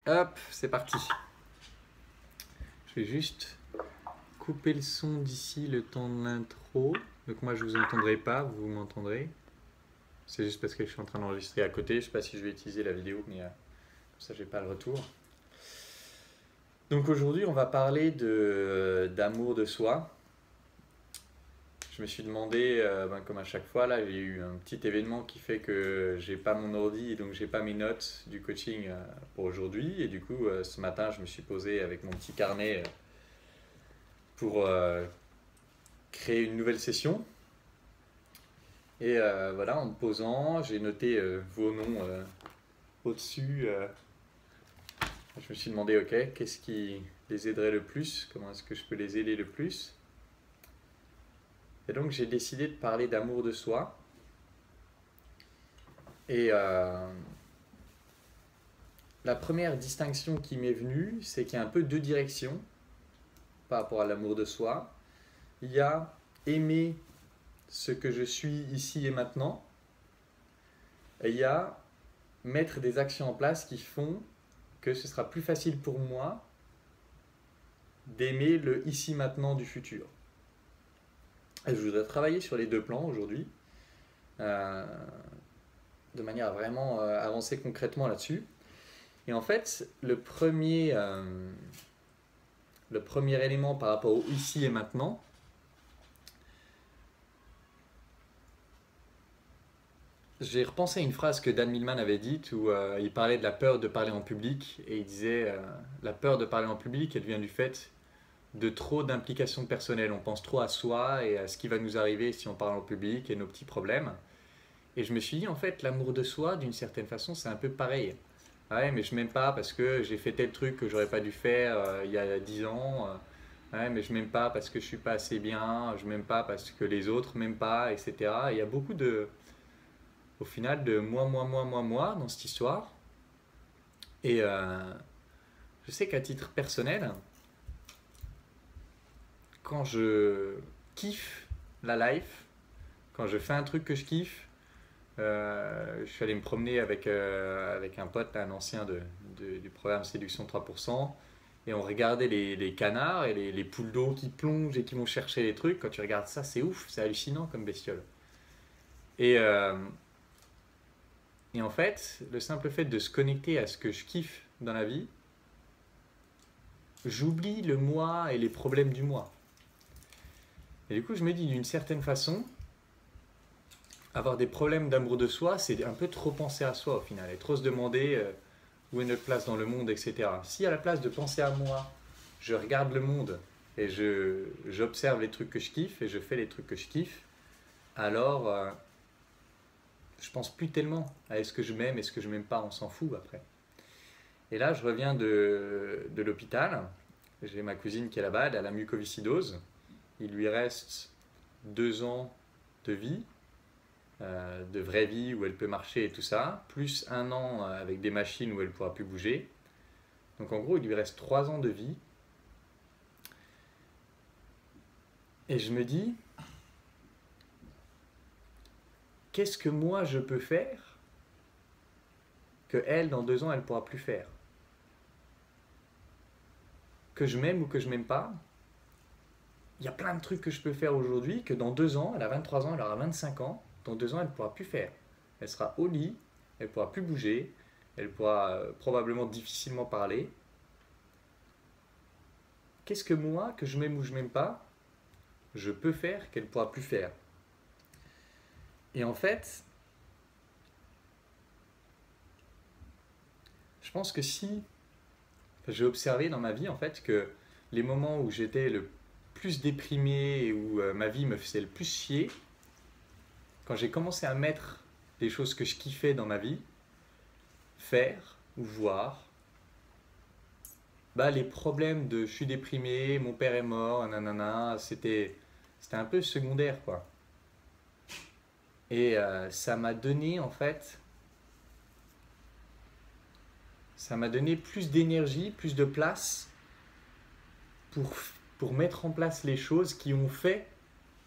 Hop, c'est parti. Je vais juste couper le son d'ici le temps de l'intro. Donc moi je vous entendrai pas, vous m'entendrez. C'est juste parce que je suis en train d'enregistrer à côté. Je sais pas si je vais utiliser la vidéo, mais comme ça j'ai pas le retour. Donc aujourd'hui on va parler d'amour de soi. Je me suis demandé, comme à chaque fois, là, j'ai eu un petit événement qui fait que j'ai pas mon ordi et donc j'ai pas mes notes du coaching pour aujourd'hui. Et du coup, ce matin, je me suis posé avec mon petit carnet pour créer une nouvelle session. Et voilà, en me posant, j'ai noté vos noms au-dessus. Je me suis demandé, ok, qu'est-ce qui les aiderait le plus? Comment est-ce que je peux les aider le plus? Et donc j'ai décidé de parler d'amour de soi. Et la première distinction qui m'est venue, c'est qu'il y a un peu deux directions par rapport à l'amour de soi. Il y a aimer ce que je suis ici et maintenant, et il y a mettre des actions en place qui font que ce sera plus facile pour moi d'aimer le ici maintenant du futur. Et je voudrais travailler sur les deux plans aujourd'hui, de manière à vraiment avancer concrètement là-dessus. Et en fait, le premier élément par rapport au ici et maintenant, j'ai repensé à une phrase que Dan Millman avait dite où il parlait de la peur de parler en public et il disait la peur de parler en public, elle vient du fait de trop d'implications personnelles. On pense trop à soi et à ce qui va nous arriver si on parle en public et nos petits problèmes. Et je me suis dit, en fait, l'amour de soi, d'une certaine façon, c'est un peu pareil. Ouais, mais je m'aime pas parce que j'ai fait tel truc que j'aurais pas dû faire il y a 10 ans. Ouais, mais je m'aime pas parce que je suis pas assez bien. Je m'aime pas parce que les autres m'aiment pas, etc. Et il y a beaucoup au final, de moi dans cette histoire. Et je sais qu'à titre personnel, quand je kiffe la life, quand je fais un truc que je kiffe, je suis allé me promener avec un pote, un ancien du programme Séduction 3%, et on regardait les canards et les poules d'eau qui plongent et qui vont chercher les trucs. Quand tu regardes ça, c'est ouf, c'est hallucinant comme bestiole. Et, euh, et en fait, le simple fait de se connecter à ce que je kiffe dans la vie, j'oublie le moi et les problèmes du moi. Et du coup, je me dis d'une certaine façon, avoir des problèmes d'amour de soi, c'est un peu trop penser à soi au final, et trop se demander où est notre place dans le monde, etc. Si à la place de penser à moi, je regarde le monde et j'observe les trucs que je kiffe et je fais les trucs que je kiffe, alors je pense plus tellement à est-ce que je m'aime, est-ce que je m'aime pas, on s'en fout après. Et là, je reviens de l'hôpital, j'ai ma cousine qui est là-bas, elle a la mucoviscidose, il lui reste 2 ans de vie, de vraie vie où elle peut marcher et tout ça, plus 1 an avec des machines où elle ne pourra plus bouger. Donc en gros, il lui reste 3 ans de vie. Et je me dis, qu'est-ce que moi je peux faire que elle, dans 2 ans, elle ne pourra plus faire? Que je m'aime ou que je m'aime pas, il y a plein de trucs que je peux faire aujourd'hui que dans 2 ans, elle a 23 ans, elle aura 25 ans, dans 2 ans, elle ne pourra plus faire. Elle sera au lit, elle ne pourra plus bouger, elle pourra probablement difficilement parler. Qu'est-ce que moi, que je m'aime ou je m'aime pas, je peux faire qu'elle ne pourra plus faire? Et en fait, je pense que si j'ai observé dans ma vie en fait que les moments où j'étais le plus déprimé et où ma vie me faisait le plus chier, quand j'ai commencé à mettre des choses que je kiffais dans ma vie, faire ou voir, bah les problèmes de je suis déprimé, mon père est mort, nanana, c'était un peu secondaire quoi. Et ça m'a donné en fait, ça m'a donné plus d'énergie, plus de place pour, pour mettre en place les choses qui ont fait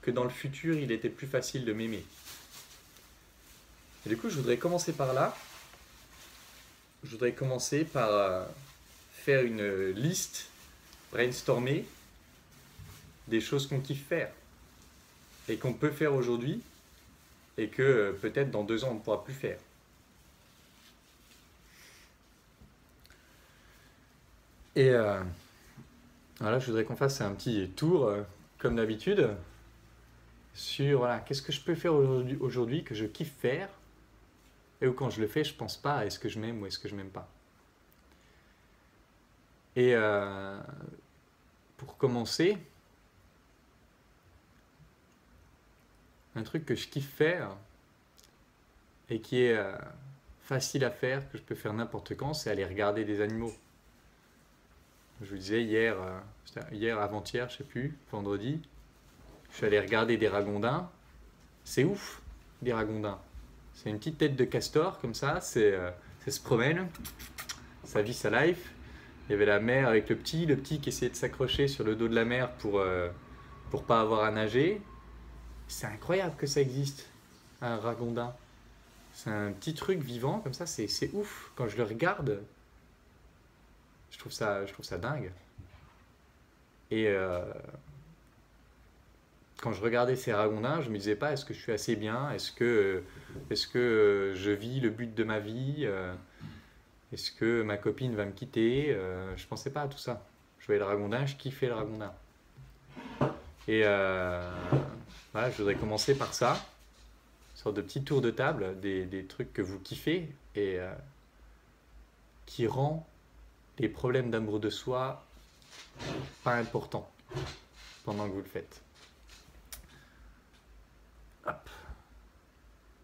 que dans le futur il était plus facile de m'aimer. Et du coup, je voudrais commencer par là. Je voudrais commencer par faire une liste, brainstormer des choses qu'on kiffe faire et qu'on peut faire aujourd'hui et que peut-être dans 2 ans on ne pourra plus faire. Et voilà, je voudrais qu'on fasse un petit tour, comme d'habitude, sur voilà, qu'est-ce que je peux faire aujourd'hui que je kiffe faire et où quand je le fais, je pense pas à est-ce que je m'aime ou est-ce que je m'aime pas. Et pour commencer, un truc que je kiffe faire et qui est facile à faire, que je peux faire n'importe quand, c'est aller regarder des animaux. Je vous disais hier, avant-hier, je sais plus, vendredi, je suis allé regarder des ragondins. C'est ouf, des ragondins. C'est une petite tête de castor comme ça, ça se promène, ça vit sa life. Il y avait la mère avec le petit qui essayait de s'accrocher sur le dos de la mère pour pas avoir à nager. C'est incroyable que ça existe, un ragondin. C'est un petit truc vivant comme ça, c'est ouf. Quand je le regarde, je trouve ça dingue. Et quand je regardais ces ragondins, je me disais pas est-ce que je suis assez bien, est-ce que je vis le but de ma vie, est-ce que ma copine va me quitter, je pensais pas à tout ça. Je voyais le ragondin, je kiffais le ragondin. Et voilà, je voudrais commencer par ça, une sorte de petit tour de table, des trucs que vous kiffez et qui rend les problèmes d'amour de soi pas importants pendant que vous le faites. Hop.